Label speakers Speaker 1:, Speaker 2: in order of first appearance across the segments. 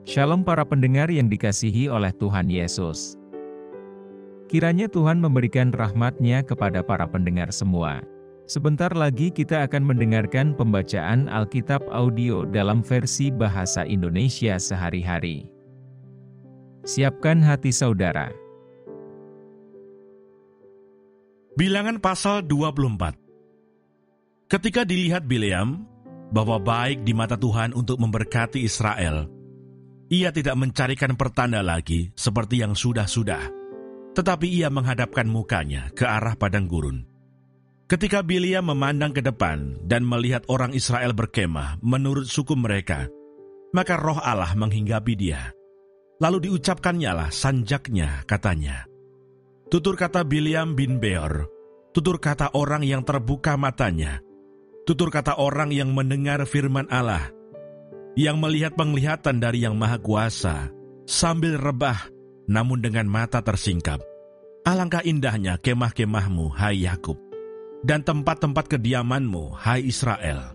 Speaker 1: Shalom para pendengar yang dikasihi oleh Tuhan Yesus. Kiranya Tuhan memberikan rahmat-Nya kepada para pendengar semua. Sebentar lagi kita akan mendengarkan pembacaan Alkitab audio dalam versi bahasa Indonesia sehari-hari. Siapkan hati saudara.
Speaker 2: Bilangan pasal 24. Ketika dilihat Bileam bahwa baik di mata Tuhan untuk memberkati Israel, ia tidak mencarikan pertanda lagi seperti yang sudah-sudah, tetapi ia menghadapkan mukanya ke arah padang gurun. Ketika Bileam memandang ke depan dan melihat orang Israel berkemah menurut suku mereka, maka roh Allah menghinggapi dia. Lalu diucapkannyalah sanjaknya, katanya, "Tutur kata Bileam bin Beor, tutur kata orang yang terbuka matanya, tutur kata orang yang mendengar firman Allah, yang melihat penglihatan dari Yang Maha Kuasa, sambil rebah, namun dengan mata tersingkap. Alangkah indahnya kemah-kemahmu, hai Yakub, dan tempat-tempat kediamanmu, hai Israel.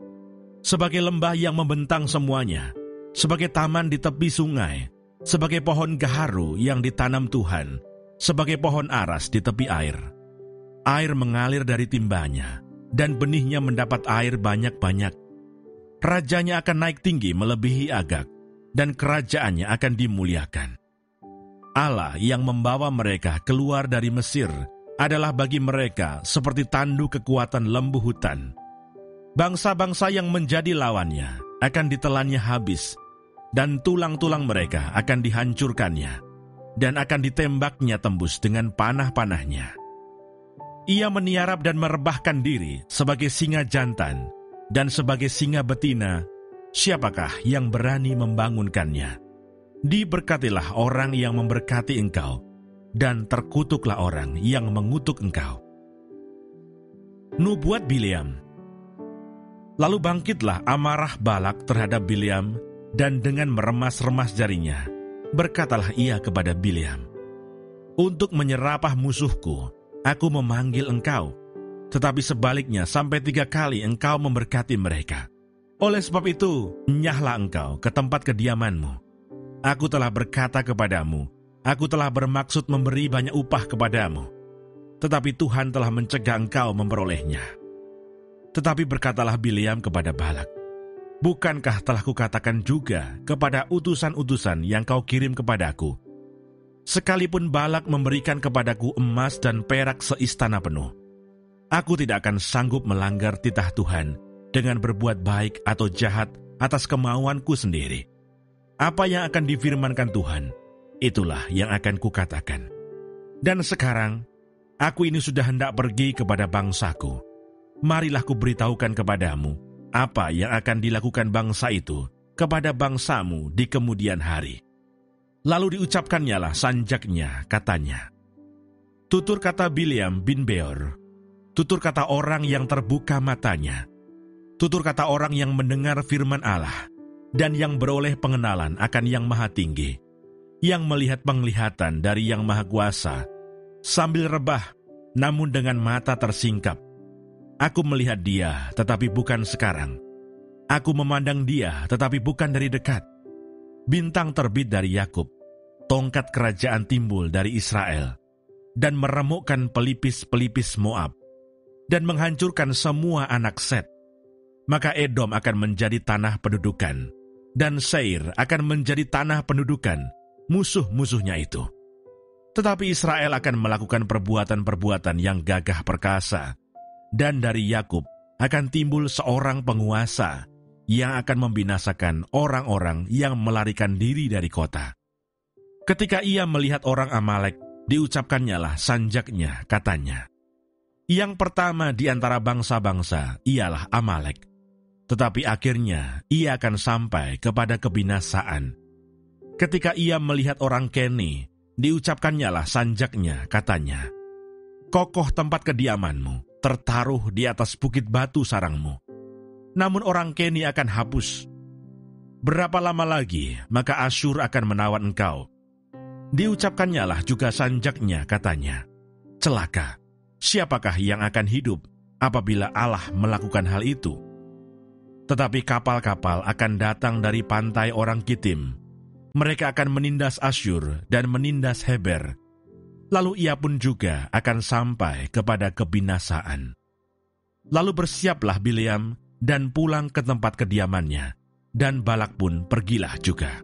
Speaker 2: Sebagai lembah yang membentang semuanya, sebagai taman di tepi sungai, sebagai pohon gaharu yang ditanam Tuhan, sebagai pohon aras di tepi air. Air mengalir dari timbanya, dan benihnya mendapat air banyak-banyak. Rajanya akan naik tinggi melebihi Agag, dan kerajaannya akan dimuliakan. Allah yang membawa mereka keluar dari Mesir adalah bagi mereka seperti tandu kekuatan lembu hutan. Bangsa-bangsa yang menjadi lawannya akan ditelannya habis, dan tulang-tulang mereka akan dihancurkannya, dan akan ditembaknya tembus dengan panah-panahnya. Ia meniarap dan merebahkan diri sebagai singa jantan, dan sebagai singa betina, siapakah yang berani membangunkannya? Diberkatilah orang yang memberkati engkau, dan terkutuklah orang yang mengutuk engkau." Nubuat Bileam. Lalu bangkitlah amarah Balak terhadap Bileam, dan dengan meremas-remas jarinya, berkatalah ia kepada Bileam, "Untuk menyerapah musuhku, aku memanggil engkau, tetapi sebaliknya sampai 3 kali engkau memberkati mereka. Oleh sebab itu, nyahlah engkau ke tempat kediamanmu. Aku telah berkata kepadamu, aku telah bermaksud memberi banyak upah kepadamu, tetapi Tuhan telah mencegah engkau memperolehnya." Tetapi berkatalah Bileam kepada Balak, "Bukankah telah kukatakan juga kepada utusan-utusan yang kau kirim kepadaku, sekalipun Balak memberikan kepadaku emas dan perak seistana penuh, aku tidak akan sanggup melanggar titah Tuhan dengan berbuat baik atau jahat atas kemauanku sendiri. Apa yang akan difirmankan Tuhan, itulah yang akan kukatakan. Dan sekarang, aku ini sudah hendak pergi kepada bangsaku. Marilah kuberitahukan kepadamu apa yang akan dilakukan bangsa itu kepada bangsamu di kemudian hari." Lalu diucapkannyalah sanjaknya, katanya, "Tutur kata Bileam bin Beor, tutur kata orang yang terbuka matanya, tutur kata orang yang mendengar firman Allah, dan yang beroleh pengenalan akan Yang Maha Tinggi, yang melihat penglihatan dari Yang Maha Kuasa, sambil rebah, namun dengan mata tersingkap. Aku melihat dia, tetapi bukan sekarang. Aku memandang dia, tetapi bukan dari dekat. Bintang terbit dari Yakub, tongkat kerajaan timbul dari Israel, dan meremukkan pelipis-pelipis Moab, dan menghancurkan semua anak Set. Maka Edom akan menjadi tanah pendudukan, dan Seir akan menjadi tanah pendudukan musuh-musuhnya itu. Tetapi Israel akan melakukan perbuatan-perbuatan yang gagah perkasa, dan dari Yakub akan timbul seorang penguasa yang akan membinasakan orang-orang yang melarikan diri dari kota. Ketika ia melihat orang Amalek, diucapkannyalah sanjaknya, katanya, "Yang pertama di antara bangsa-bangsa ialah Amalek, tetapi akhirnya ia akan sampai kepada kebinasaan." Ketika ia melihat orang Keni, diucapkannyalah sanjaknya, katanya, "Kokoh tempat kediamanmu, tertaruh di atas bukit batu sarangmu." Namun orang Keni akan hapus. Berapa lama lagi, maka Asyur akan menawan engkau. Diucapkannyalah juga sanjaknya, katanya, "Celaka, siapakah yang akan hidup apabila Allah melakukan hal itu?" Tetapi kapal-kapal akan datang dari pantai orang Kitim, mereka akan menindas Asyur dan menindas Heber. Lalu ia pun juga akan sampai kepada kebinasaan. Lalu bersiaplah Bileam dan pulang ke tempat kediamannya, dan Balak pun pergilah juga.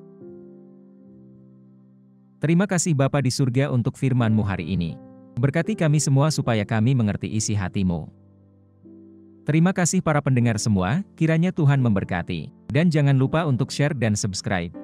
Speaker 1: Terima kasih Bapa di surga untuk firman-Mu hari ini. Berkati kami semua supaya kami mengerti isi hati-Mu. Terima kasih para pendengar semua, kiranya Tuhan memberkati. Dan jangan lupa untuk share dan subscribe.